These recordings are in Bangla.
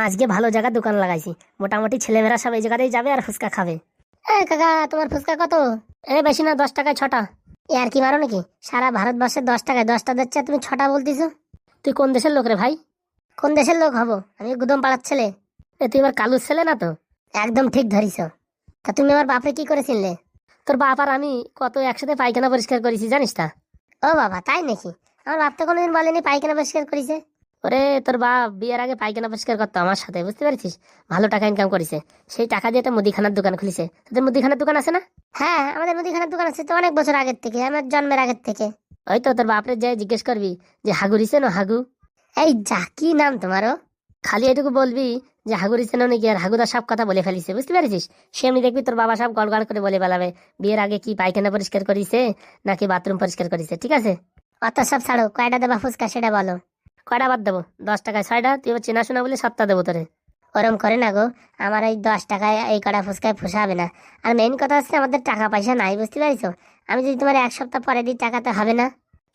আজকে ভালো জায়গার দোকান লাগাইছি। মোটামুটি ছেলেমেয়েরা সব এই জায়গাতেই যাবে আর ফুচকা খাবে। কাকা, তোমার ফুচকা কত? বেশি না, 10 টাকায় 6টা। আর কি মারো নাকি? সারা ভারতবর্ষে 10 টাকায় 10টা দিচ্ছে, তুমি 6টা বলতিছো? তুই কোন দেশের লোক রে ভাই? কোন দেশের লোক হবো? আমি গুদম পাড়ার ছেলে। তুই আমার কালুর ছেলে না তো? একদম ঠিক ধরিস। তা তুমি আমার বাপরে কি করেছিলে? তোর বাপ আর আমি কত একসাথে পায়খানা পরিষ্কার করেছি জানিস তা? ও বাবা, তাই নাকি? আমার বাপ তো কোনোদিন বলেনি পায়খানা পরিষ্কার করেছে। ওরে, তোর বাপ বিয়ের আগে পায়খানা পরিষ্কার করতো আমার সাথে, বুঝতে পারছিস? ভালো টাকা ইনকাম করেছে। সেই টাকা দিয়ে একটা মুদিখানার দোকান খুলেছে। তোদের মুদিখানার দোকান আছে না? হ্যাঁ, আমাদের মুদিখানার দোকান আছে তো অনেক বছর আগের থেকে, আমার জন্মের আগের থেকে। ওই তো তোর বাপরে যে জিজ্ঞেস করবি যে হাগুরিছে না হাগু। এই যা, কি নাম তোমারও? খালি এটুকু বলবি যে হাগুরিছে না নাকি, আর হাগুদা সব কথা বলে ফেলিছে, বুঝতে পারছিস? সেমনি দেখবি তোর বাবা সব গড়গড় করে বলে বেলাবে বিয়ের আগে কি পায়খানা পরিষ্কার করিছে নাকি বাথরুম পরিষ্কার করিছে। ঠিক আছে, অত সব ছাড়ো, কয়টা দেবা ফুচকা সেটা বলো। কয়টা বাদ দেবো? 10 টাকায় 6টা। তুই এবার চেনাশোনা বলে 7টা দেবো তোরে। ওরম করে না গো, আমার এই 10 টাকায় এই কটা ফুচকায় পোষাবে না। আর মেইন কথা হচ্ছে আমাদের টাকা পয়সা নাই, বুঝতে পারিছো? আমি যদি তোমার 1 সপ্তাহ পরে দিই, টাকাতে হবে না।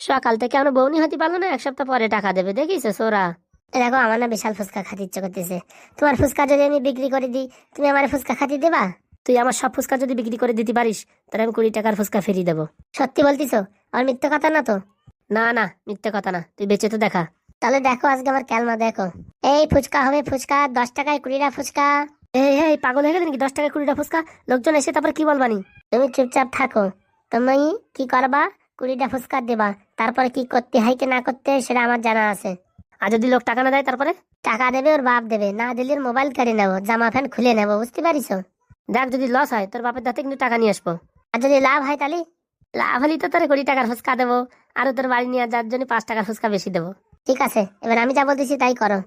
সকাল থেকে আমরা বউনি হতে পারলো না, 1 সপ্তাহ পরে টাকা দেবে, দেখিছো সোরা? দেখো, আমার না বিশাল ফুচকা খাতে ইচ্ছে করতেছে। তোমার ফুচকা যদি আমি বিক্রি করে দিই, তুমি আমার ফুচকা খাতে দেবা? তুই আমার সব ফুচকা যদি বিক্রি করে দিতে পারিস, তাহলে আমি 20 টাকার ফুচকা ফিরিয়ে দেবো। সত্যি বলতিছো? আর মিথ্যে কথা না তো? না না, মিথ্যে কথা না, তুই বেঁচে তো দেখা। তাহলে দেখো আজকে আমার ক্যালমা দেখো। এই ফুচকা হবে ফুচকা, 10 টাকায় 20টা ফুচকা। এই পাগল হয়ে গেলে নাকি? 10 টাকায় 20টা ফুচকা? লোকজন এসে তারপর কি বলবানি? তুমি চুপচাপ থাকো। তুমি কি করবা? 20টা ফুচকা দেবা। তারপরে কি করতে হয় কি না করতে হয় সেটা আমার জানা আছে। আর যদি লোক টাকা না দেয় তারপরে? টাকা দেবে ওর বাপ দেবে, না দিলে ওর মোবাইল কেড়ে নেবো, জামা প্যান্ট খুলে নেবো, বুঝতে পারিস? দেখ, যদি লস হয় তোর বাপের দাঁতে কিন্তু টাকা নিয়ে আসবো। আর যদি লাভ হয় তাহলে? লাভ হলে তো তোর 20 টাকার ফুচকা দেবো, আর তোর বাড়ি নিয়ে যার জন্য 5 টাকার ফুচকা বেশি দেবো। ঠিক আছে, এবার আমি যা বলতেছি তাই করো।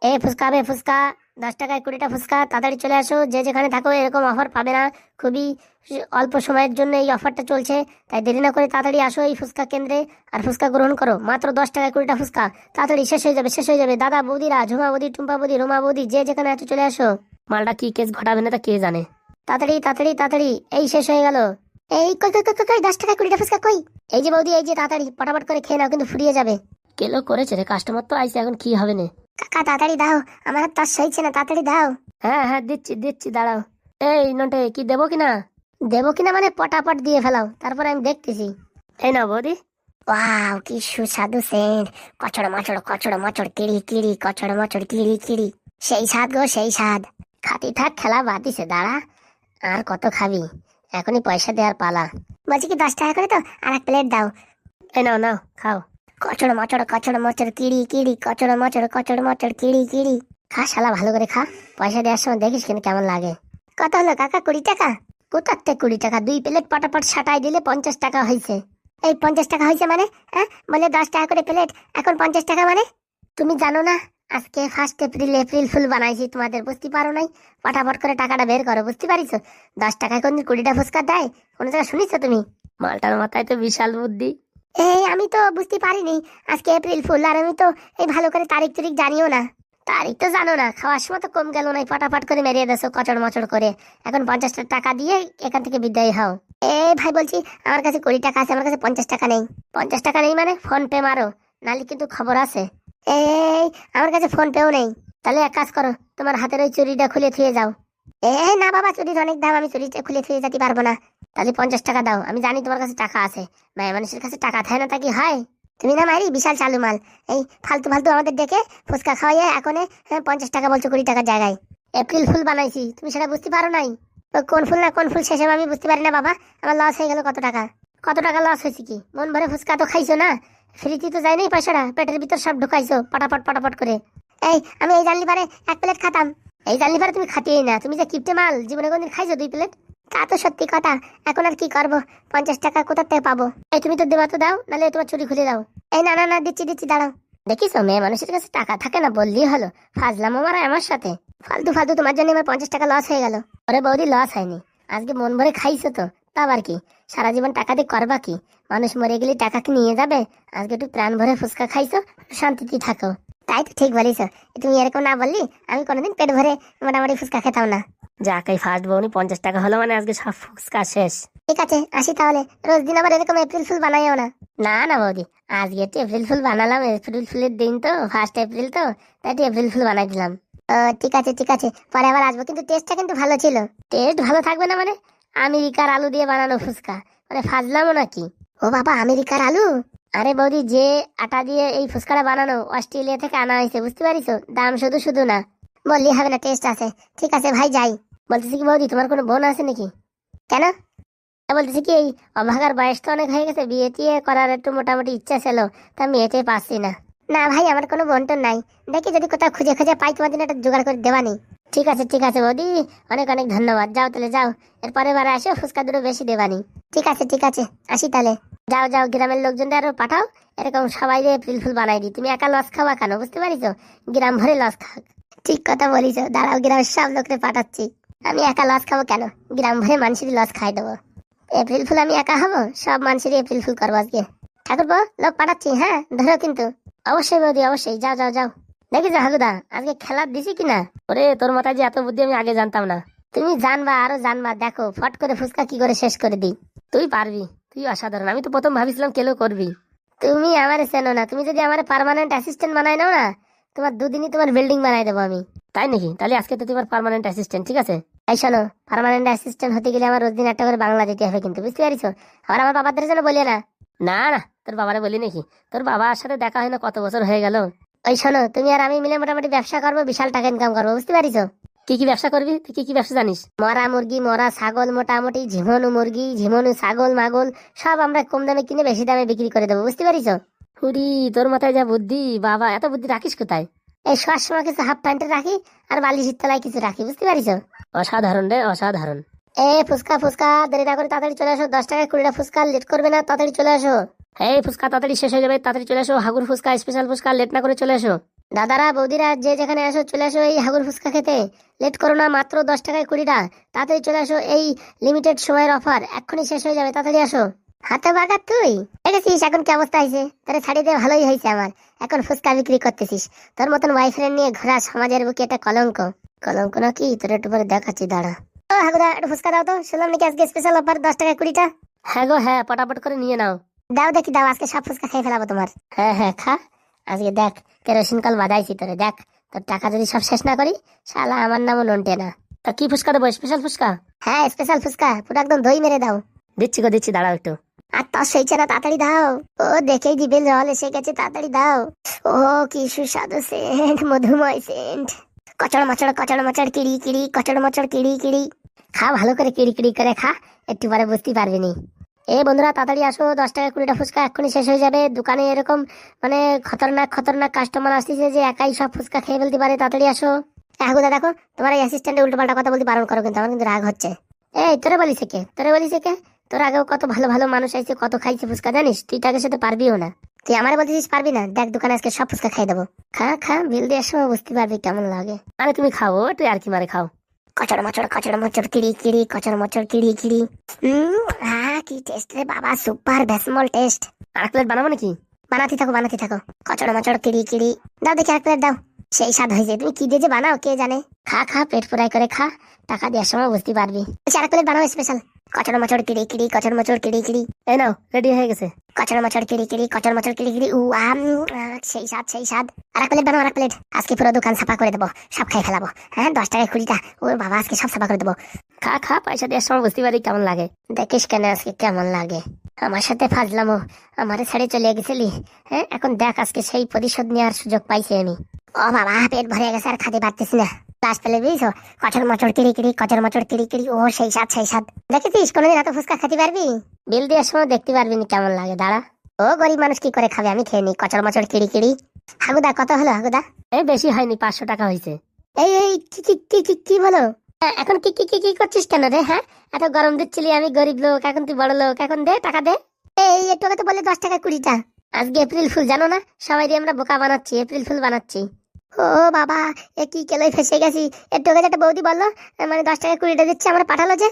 এই ফুচকা হবে ফুচকা, 10 টাকায় 20টা ফুচকা। তাড়াতাড়ি চলে আসো, যে যেখানে থাকো এরকম অফার পাবে না। খুবই অল্প সময়ের জন্য এই অফারটা চলছে, তাই দেরি না করে তাড়াতাড়ি আসো এই ফুচকা কেন্দ্রে আর ফুচকা গ্রহণ করো। মাত্র 10 টাকায় 20টা ফুচকা, তাড়াতাড়ি শেষ হয়ে যাবে, শেষ হয়ে যাবে। দাদা বৌদিরা, ঝুমা বৌদি, টুম্পা বৌদি, রোমা বৌদি, যে যেখানে আছো চলে আসো। মালটা কি কেস ঘটাবে না তা কে জানে। তাড়াতাড়ি তাড়াতাড়ি তাড়াতাড়ি, এই শেষ হয়ে গেল। এই কই কই কই কই কই, 10 টাকায় 20টা ফুচকা কই? এই যে বৌদি, এই যে, তাড়াতাড়ি পটাপট করে খেয়ে নাও, কিন্তু ফুরিয়ে যাবে। কেলো করেছে রে, কাস্টমার তো আইছে, এখন কি হবে না? কাকা তাড়াতাড়ি দাও, আমার আর তার সইছে না, তাড়াতাড়ি দাও। হ্যাঁ হ্যাঁ, দিচ্ছি দিচ্ছি, দাঁড়াও। এই নটে, কি দেবো কিনা? দেবো কিনা মানে পটাপট দিয়ে ফেলাও, তারপরে আমি দেখতেছি। এই নাও বৌদি। ওয়াও, কি সুস্বাদু সেন্ট। কচড় মচড় কচড় মচড় কিড়ি কিড়ি, কচড় মচড় কিড়ি কিড়ি। সেই স্বাদ গো, সেই স্বাদ। খাতি থাক, খেলা বাদ দিছে, দাঁড়া। আর কত খাবি? এখনই পয়সা দেওয়ার পালা। বলছি কি, 10 টাকা করে তো, আর এক প্লেট দাও। এই নাও নাও, খাও। কচড় মচড় কিড়ি কিড়ি, কচড় মচড় কিড়ি কিড়ি। খা শালা, ভালো করে খা। পয়সা দেওয়ার সময় দেখিস কিন্তু কেমন লাগে। কত হলো কাকা? 20 টাকা? কোথাতে 20 টাকা? 2 প্লেট পটাপট সাটাই দিলে 50 টাকা হয়েছে। এই 50 টাকা হয়েছে মানে? হ্যাঁ, বলে 10 টাকা করে প্লেট, এখন 50 টাকা মানে? তুমি জানো না আজকে 1 এপ্রিল, এপ্রিল ফুল বানাইছি তোমাদের, বুঝতে পারো নাই? পটাপট করে টাকাটা বের করো, বুঝতে পারিস? 10 টাকায় কোনদিন 20টা ফুচকা দেয়? কোনো জায়গায় শুনিস তুমি? মালটার মাথায় তো বিশাল বুদ্ধি। এই আমি তো বুঝতে পারিনি আজকে এপ্রিল ফুল, আর আমি তো এই ভালো করে তারিখ তারিখ জানিও না। তারিখ তো জানো না, খাওয়ার সময় তো কম গেল না, ফটাফট করে মেরিয়ে দেছো কচড় মচড় করে। এখন 50 টাকা দিয়ে এখান থেকে বিদায় হও। ভাই বলছি, আমার কাছে 20 টাকা আছে, আমার কাছে 50 টাকা নেই। 50 টাকা নেই মানে ফোন পে মারো, নালে কিন্তু খবর আছে। এই, আমার কাছে ফোন পেও নেই। তাহলে এক কাজ করো, তোমার হাতের ওই চুড়িটা খুলে থুয়ে যাও। না বাবা, চুরির অনেক দাম, আমি চুরিটা খুলে থুয়ে যেতে পারবো না। তাহলে 50 টাকা দাও, আমি জানি তোমার কাছে টাকা আছে। মেয়ে মানুষের কাছে টাকা থাকে না তা কি হয়? তুমি না মারি বিশাল চালু মাল। এই ফালতু ফালতু আমাদের ডেকে ফুচকা খাওয়াইয়ে এখন 50 টাকা বলছো 20 টাকার জায়গায়। এপ্রিল ফুল বানাইছি, তুমি সেটা বুঝতে পারো নাই? কোন ফুল না কোন ফুল সেসব আমি বুঝতে পারি না বাবা। আমার লস হয়ে গেল কত টাকা। কত টাকা লস হয়েছে কি? মন ভরে ফুচকা তো খাইছো না, ফ্রিতে তো যায়নি পয়সাটা, পেটের ভিতর সব ঢুকাইছো পটাপট পটাপট করে। আমি এই জানলি পারে 1 প্লেট খাতাম। এই জানলি পারে তুমি খাতিয়েই না, তুমি যে কিপটে মাল, জীবনে কোনদিন খাইছো 2 প্লেট? তা তো সত্যি কথা, এখন আর কি করবো? 50 টাকা কোথা থেকে পাবো? তুমি তো দেবা তো দাও, নাহলে তোমার চুরি খুলে দাও। না না না, দিচ্ছি দিচ্ছি, দাঁড়াও। দেখিস মেয়ে মানুষের কাছে টাকা থাকে না বললেই হলো, ফাজলাম মারা আমার সাথে। ফালতু ফালতু তোমার জন্য আমার 50 টাকা লস হয়ে গেল। ওরে বৌদি, লস হয়নি, আজকে মন ভরে খাইছো তো, তা আবার কি? সারা জীবন টাকা দিয়ে করবা কি? মানুষ মরে গেলে টাকা কি নিয়ে যাবে? আজকে একটু প্রাণ ভরে ফুচকা খাইছো, শান্তিতে থাকো। তাই তো ঠিক বলিস, তুমি এরকম না বললি আমি কোনোদিন পেট ভরে মোটামুটি ফুচকা খেতাম না। যাকে ফার্স্ট বউনি 50 টাকা হলো মানে আজকে সব ফুচকা শেষ। ঠিক আছে, আসি তাহলে। রোজ দিন আবার এরকম এপ্রিল ফুল বানাইও না। না না বৌদি, আজকে তো এপ্রিল ফুল বানালাম, এপ্রিল ফুলের দিন তো, 1 এপ্রিল তো, তাই তো এপ্রিল ফুল বানাই দিলাম। ঠিক আছে ঠিক আছে, পরে আবার আসবো, কিন্তু টেস্টটা কিন্তু ভালো ছিল। টেস্ট ভালো থাকবে না মানে? আমেরিকার আলু দিয়ে বানানো ফুচকা, মানে ফাজলামো নাকি? ও বাবা, আমেরিকার আলু? আরে বৌদি, যে আটা দিয়ে এই ফুচকাটা বানানো অস্ট্রেলিয়া থেকে আনা হয়েছে, বুঝতে পারিছো? দাম শুধু শুধু না, বললি হবে না, টেস্ট আছে। ঠিক আছে ভাই, যাই। বলতেছি কি বৌদি, তোমার কোনো বোন আছে নাকি? কেন? বলতেছি কি, এই অভাগার বয়স তো অনেক হয়ে গেছে, বিয়ে টিয়ে করার একটু মোটামুটি ইচ্ছা ছিল, তা মেয়েটাই পাচ্ছি না। না ভাই, আমার কোনো বোন টোন নাই। দেখি যদি কোথাও খুঁজে খুঁজে পাই, তোমার জন্য একটা জোগাড় করে দেওয়া নেই। ঠিক আছে বৌদি, অনেক অনেক ধন্যবাদ। যাও তাহলে, যাও। এরপরে বারে আসো, ফুচকা দুটো বেশি দেবানি। ঠিক আছে, আসি তাহলে। যাও যাও, গ্রামের লোকজনদের আরো পাঠাও, এরকম সবাই এপ্রিল ফুল বানাই দিই। তুমি একা লস খাওয়া কেন, বুঝতে পারিছো? গ্রাম ভরে লস খাক। ঠিক কথা বলিস, দাঁড়াও, গ্রামের সব লোকরে পাঠাচ্ছি। আমি একা লস খাবো কেন, গ্রাম ভরে মানুষেরই লস খাই দেবো। এপ্রিল ফুল আমি একা হবো? সব মানুষেরই এপ্রিল ফুল করবো আজকে। ঠাকুরপো, লোক পাঠাচ্ছি, হ্যাঁ ধরো কিন্তু। অবশ্যই বৌদি, অবশ্যই, যাও যাও যাও। দেখি যা হাগুদা, আজকে খেলার দিছি কিনা। ওরে, তোর মাথায় যে এত বুদ্ধি আমি আগে জানতাম না। তুমি জানবা, আরো জানবা, দেখো ফট করে ফুচকা কি করে শেষ করে দিই। তুই পারবি, তুই অসাধারণ। আমি তো প্রথম ভাবিছিলাম কেলো করবি। তুমি আমারে চেনো না, তুমি যদি আমার পার্মানেন্ট অ্যাসিস্ট্যান্ট বানাই নাও না, তোমার দুদিনই তোমার বিল্ডিং বানাই দেবো আমি। তাই নাকি? তাহলে আজকে তো তোমার পার্মানেন্ট অ্যাসিস্ট্যান্ট, ঠিক আছে। এই শোনো, পার্মানেন্ট অ্যাসিস্ট্যান্ট হতে গেলে আমার রোজ দিন একটা করে বাংলা দিতে হবে কিন্তু, বুঝতে পারিছো? আবার আমার বাবাদের যেন বলিয়ে না। না না, তোর বাবারে বলি নাকি? তোর বাবার সাথে দেখা হয় না কত বছর হয়ে গেল। ওই শোনো, তুমি আর আমি মিলে মোটামুটি ব্যবসা করবো, বিশাল টাকা ইনকাম করবো, বুঝতে পারিছো? কি কি ব্যবসা করবি তুই? কি কি ব্যবসা জানিস? মরা মুরগি, মরা ছাগল, মোটামুটি ঝিমনু মুরগি, ঝিমনু ছাগল মাগল সব আমরা কম দামে কিনে বেশি দামে বিক্রি করে দেবো, বুঝতে পারিছো? হুরি, তোর মাথায় যা বুদ্ধি! বাবা, এত বুদ্ধি রাখিস কোথায়? এই শোয়ার সময় কিছু হাফ প্যান্টে রাখি, আর বালিশের তলায় কিছু রাখি, বুঝতে পারিছো? অসাধারণ রে, অসাধারণ। ফুচকা ফুচকা, দেরি না করে তাড়াতাড়ি চলে আসো। 10 টাকায় 20টা ফুচকা, লেট করবে না, তাড়াতাড়ি চলে আসো। এই ফুচকা তাড়াতাড়ি শেষ হয়ে যাবে, তাড়াতাড়ি চলে আসো। হাগুর ফুচকা, স্পেশাল ফুচকা, লেট না করে চলে আসো। দাদারা বৌদিরা যে যেখানে আসো, চলে আসো এই হাগুর ফুচকা খেতে। লেট করো না, মাত্র 10 টাকায় 20টা। তাড়াতাড়ি চলে আসো, এই লিমিটেড সময়ের অফার, এক্ষুনি শেষ হয়ে যাবে, তাড়াতাড়ি আসো। হাতে বাগা তুই দেখেছিস এখন কি অবস্থা হয়েছে? তোরে ছাড়িয়ে দিয়ে ভালোই হয়েছে আমার। এখন ফুচকা বিক্রি করতেছিস? তোর মতন ওয়াইফ্রেন্ড নিয়ে ঘোরা সমাজের বুকে একটা কলঙ্ক। কলঙ্ক নাকি? তোর একটু পরে দেখাচ্ছি, দাঁড়া। ও হাগুদা, একটু ফুচকা দাও তো, শুনলাম নাকি আজকে স্পেশাল অফার 10 টাকায় 20টা। হ্যাঁ গো হ্যাঁ, পটাপট করে নিয়ে নাও। দাও দেখি, দাও, আজকে সব ফুচকা খেয়ে ফেলাবো তোমার। হ্যাঁ হ্যাঁ, খা। আজকে দেখ, কেরোসিন কল বাজাইছি তোরে, দেখ। তোর টাকা যদি সব শেষ না করি, শালা আমার নামও নন্টে না। তা কি ফুচকা দেবো? স্পেশাল ফুচকা? হ্যাঁ স্পেশাল ফুচকা, পুরো একদম দই মেরে দাও। দিচ্ছি গো, দিচ্ছি, দাঁড়াও একটু। আর তর সইছে না, তাড়াতাড়ি দাও। ও দেখেই দিবে, জল এসে গেছে, তাড়াতাড়ি দাও। ও কি সুস্বাদু সেন্ট, মধুময় সেন্ট। কচড় মচড় কচড় মচড় কিড়ি কিড়ি, কচড় মচড় কিড়ি কিড়ি। খা, ভালো করে কিড়ি কিড়ি করে খা, একটু পরে বুঝতে পারবি নি। বন্ধুরা তাড়াতাড়ি আসো, 10 টাকায় 20টা ফুচকা এক্ষুনি শেষ হয়ে যাবে। দোকানে এরকম মানে খতরনাক খতরনাক কাস্টমার আসতেছে যে একাই সব ফুচকা খেয়ে ফেলতে পারে, তাড়াতাড়ি আসো। হাগুদা দেখো, তোমার এই অ্যাসিস্ট্যান্টে উল্টো পাল্টা কথা বলতে বারণ করো কিন্তু, আমার কিন্তু রাগ হচ্ছে। তোরে বলিস কে, তোরে বলিস কে? তোর আগেও কত ভালো ভালো মানুষ আইছে, কত খাইছে ফুচকা, জানিস? তুই তাদের সাথে পারবিও না। তুই আমার বলতেছিস পারবি না? দেখ, দোকানে আজকে সব ফুচকা খাই দেবো। খা খা, বিল দেওয়ার সময় বুঝতে পারবি কেমন লাগে। আরে তুমি খাও, তুই আর কি মারে খাও। কচড় মচড় কিড়ি কিড়ি, কচড় মচড় কিড়ি কিড়ি। কি টেস্ট রে বাবা, সুপার ভ্যাসমল টেস্ট। আর প্লেট বানাবো নাকি? বানাতে থাকো বানাতে থাকো। কচড় মচড় কিড়ি কিড়ি, দাও দেখি আর প্লেট দাও। সেই স্বাদ হয়েছে, তুমি কি দিয়ে যে বানাও কে জানে। খা খা, পেট পুরাই করে খা, টাকা দেওয়ার সময় বুঝতে পারবি। আর প্লেট বানাও স্পেশাল। কচড় মচড় কিড়ি কিড়ি, কচড় মচড় কিড়ি কিড়ি। এই নাও, রেডি হয়ে গেছে। কচড় মচড় কিড়ি কিড়ি, কচড় মচড় কিড়ি কিড়ি, সেই স্বাদ সেই স্বাদ। আর প্লেট বানাও, আর প্লেট। আজকে পুরো দোকান সাফা করে দেবো, সব খাই ফেলাবো। হ্যাঁ 10 টাকায় 20টা, ওর বাবা আজকে সব সাফা করে দেবো। খা খা, পয়সা দেওয়ার সময় বুঝতে পারি কেমন লাগে। দেখিস কেন আজকে কেমন লাগে। আমার সাথে ফাজলামো, আমারে ছেড়ে চলে গেছিলি। হ্যাঁ, এখন দেখ আজকে সেই প্রতিশোধ নেওয়ার সুযোগ পাইছি আমি। ও বাবা, পেট ভরে গেছে, আর খাতে পারতেছি না। লাস্ট পেলে বুঝছো, কচড় মচড় কিড়ি কিড়ি, কচড় মচড় কিড়ি কিড়ি, ও সেই স্বাদ সেই স্বাদ। দেখেছিস কোনোদিন এত ফুচকা খেতে পারবি? বিল দেওয়ার সময় দেখতে পারবি না কেমন লাগে, দাঁড়া। ও গরিব মানুষ কি করে খাবে, আমি খেয়ে নি। কচড় মচড় কিড়ি কিড়ি। হাগুদা কত হলো হাগুদা? বেশি হয়নি, 500 টাকা হয়েছে। এই কি কি কি কি কি বলো? এখন কি কি কি কি করছিস কেন রে? হ্যাঁ, এত গরম দিচ্ছিলি, আমি গরিব লোক, এখন তুই বড় লোক, এখন দে টাকা দে। একটু আগে তো বলে 10 টাকায় 20টা। আজকে এপ্রিল ফুল, জানো না? সবাই দিয়ে আমরা বোকা বানাচ্ছি, এপ্রিল ফুল বানাচ্ছি। ও বাবা, কি কেলোই ফেসে গেছি। একটু আগে একটা বৌদি বললো, মানে 10 টাকায় 20টা দিচ্ছে, আমরা পাঠালো যে।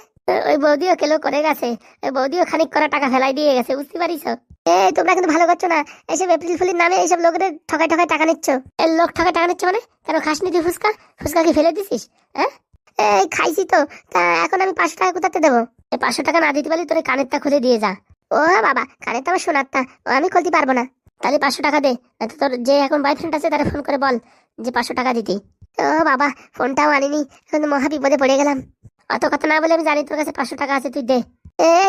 ওই বৌদিও কেলো করে গেছে, ওই বৌদিও খানিক করা টাকা ফেলাই দিয়ে গেছে, বুঝতে পারিস? তোমরা কিন্তু ভালো করছো না, এইসব এপ্রিল ফুলের নামে এইসব লোকেদের ঠকায় ঠকায় টাকা নিচ্ছ। লোক ঠকায় টাকা নিচ্ছ মানে? কেন খাসনি তুই ফুচকা? ফুচকা কি ফেলে দিছিস? হ্যাঁ, খাইছি তো। তা এখন আমি 500 টাকা কোথাতে দেবো? 500 টাকা না দিতে পারলে তোর কানেরটা খুলে দিয়ে যা। ও বাবা, কানেরটা আমার সোনারটা, ও আমি খুলতে পারবো না। তাহলে 500 টাকা দে, তোর যে এখন বয়ফ্রেন্ড আছে তারা ফোন করে বল যে 500 টাকা দিতে। ও বাবা, ফোনটাও আনিনি, এখন তো মহা বিপদে পড়ে গেলাম। অত কথা না বলে আমি জানি তোর কাছে 500 টাকা আছে, তুই দে।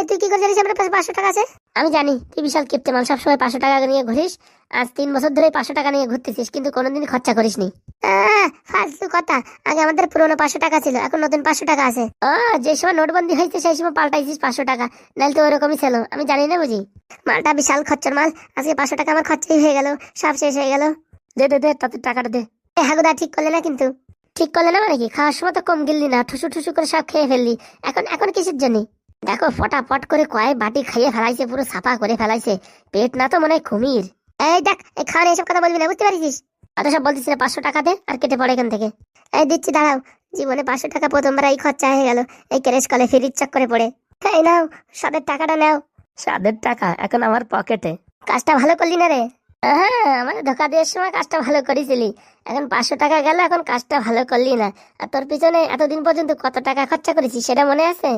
তুই কি করে জানিস আমার কাছে 500 টাকা আছে? আমি জানি তুই বিশাল কিপ্টে মাল, সবসময় 500 টাকা নিয়ে ঘুরিস। আজ 3 বছর ধরে 500 টাকা নিয়ে ঘুরতেছিস, কিন্তু কোনোদিন খরচা করিসনি। ফালতু কথা। আগে আমাদের পুরোনো 500 টাকা ছিল, এখন নতুন 500 টাকা আছে। ও, যে সময় নোটবন্দি হয়েছে সেই সময় পাল্টাইছিস 500 টাকা, নাহলে তো ওরকমই ছিল, আমি জানি না বুঝি। মালটা বিশাল খরচার মাল, আজকে 500 টাকা আমার খরচাই হয়ে গেল, সব শেষ হয়ে গেল। দে দে দে, তাতে টাকাটা দে। হাগুদা, ঠিক করলে না কিন্তু। ঠিক করলে না মানে কি? খাওয়ার সময় তো কম গিললি না, ঠুসু ঠুসু করে সব খেয়ে ফেললি। এখন এখন কিসের জন্য? দেখো ফটাফট করে কয় বাটি খাইয়ে ফেলাইছে, পুরো সাফা করে ফেলাইছে। পেট না তো মনে হয় কুমির। এই দেখ, এই খাওয়া এসব কথা বলবি না, বুঝতে পারিস? অত সব বলতিস না, 500 টাকা দে আর কেটে পড়ে এখান থেকে। এই দিচ্ছি, দাঁড়াও। জীবনে 500 টাকা প্রথমবার এই খরচা হয়ে গেল, এই ক্যারেজ কলে ফ্রিজ চক্করে পড়ে। এই নাও, সাদের টাকাটা নাও। সাদের টাকা এখন আমার পকেটে। কাজটা ভালো করলি না রে? হ্যাঁ, আমার ধোকা দেওয়ার সময় কাজটা ভালো করেছিলি, এখন 500 টাকা গেল, এখন কাজটা ভালো করলি না। আর তোর পিছনে এতদিন পর্যন্ত কত টাকা খরচা করেছিস সেটা মনে আছে?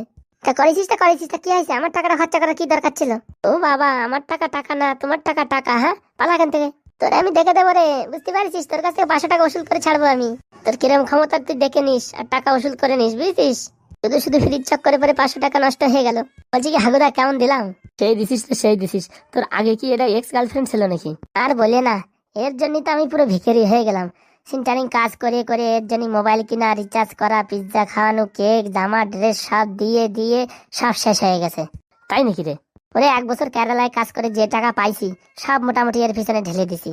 তা করেছিস তা কি হয়েছে? আমার টাকাটা খরচা করার কি দরকার ছিল? ও বাবা, আমার টাকা টাকা না, তোমার টাকা টাকা। হ্যাঁ, পালা এখান থেকে। তোরে আমি দেখে দেবো রে, বুঝতে পারছিস? তোর কাছ থেকে 500 টাকা ওসুল করে ছাড়বো আমি। তোর কিরম ক্ষমতা তুই দেখে নিস, আর টাকা ওসুল করে নিস, বুঝছিস? শুধু শুধু ফ্রিজ চক্করে পরে 500 টাকা নষ্ট হয়ে গেল। বলছি কি হাগুদা, কেমন দিলাম? সেই দিছিস তো সেই দিছিস। তোর আগে কি এটা এক্স গার্লফ্রেন্ড ছিল নাকি? আর বলে না, এর জন্যই তো আমি পুরো ভিখারি হয়ে গেলাম। সিনটারিং কাজ করে করে এর জন্য মোবাইল কিনা, রিচার্জ করা, পিৎজা খাওয়ানো, কেক, জামা, ড্রেস সব দিয়ে দিয়ে সব শেষ হয়ে গেছে। তাই নাকি রে? ওরে 1 বছর কেরালায় কাজ করে যে টাকা পাইছি সব মোটামুটি এর পিছনে ঢেলে দিছি।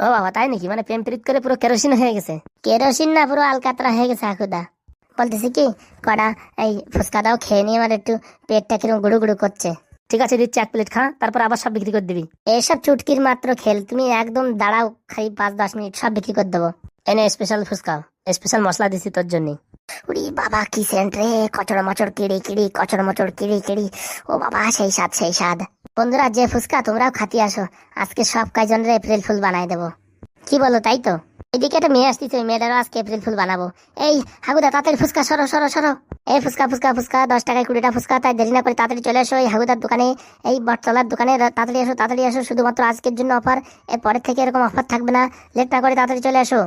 ও বাবা, তাই নাকি? মানে প্রেম প্রীত করে পুরো কেরোসিন হয়ে গেছে? কেরোসিন না, পুরো আলকাতরা হয়ে গেছে হাকুদা। বলতেছি কি, কড়া এই ফুচকা দাও, খেয়ে নিয়ে আমার একটু পেটটা কিরকম গুড়ু গুড়ু করছে। ঠিক আছে, দিচ্ছি 1 প্লেট খা, তারপর আবার সব বিক্রি করে দিবি। এসব চুটকির মাত্র খেল, তুমি একদম দাঁড়াও, খাই 5-10 মিনিট সব বিক্রি করে দেবো। এনে স্পেশাল ফুচকা, স্পেশাল মশলা দিছি তোর জন্য। উড়ি বাবা, কি সেন্ট রে! কচড় মচড় কিড়ি কিড়ি, কচড় মচড় কিড়ি কিড়ি। ও বাবা, সেই স্বাদ সেই স্বাদ। বন্ধুরা, যে ফুচকা তোমরাও খাতি আসো, আজকে সব কয়জনের এপ্রিল ফুল বানাই দেবো। কি বলো, তাই তো? এদিকে একটা মেয়ে আসতেছে, ওই মেয়েটারও আজকে এপ্রিল ফুল বানাবো। এই হাগুদা, তাড়াতাড়ি ফুচকা সরো সরো সরো। এই ফুচকা ফুচকা ফুচকা, 10 টাকায় 20টা ফুচকা, তাই দেরি না করে তাড়াতাড়ি চলে এসো এই হাগুদার দোকানে, এই বটতলার দোকানে। তাড়াতাড়ি এসো তাড়াতাড়ি এসো, শুধুমাত্র আজকের জন্য অফার, এর পরের থেকে এরকম অফার থাকবে না। লেট না করে তাড়াতাড়ি চলে এসো।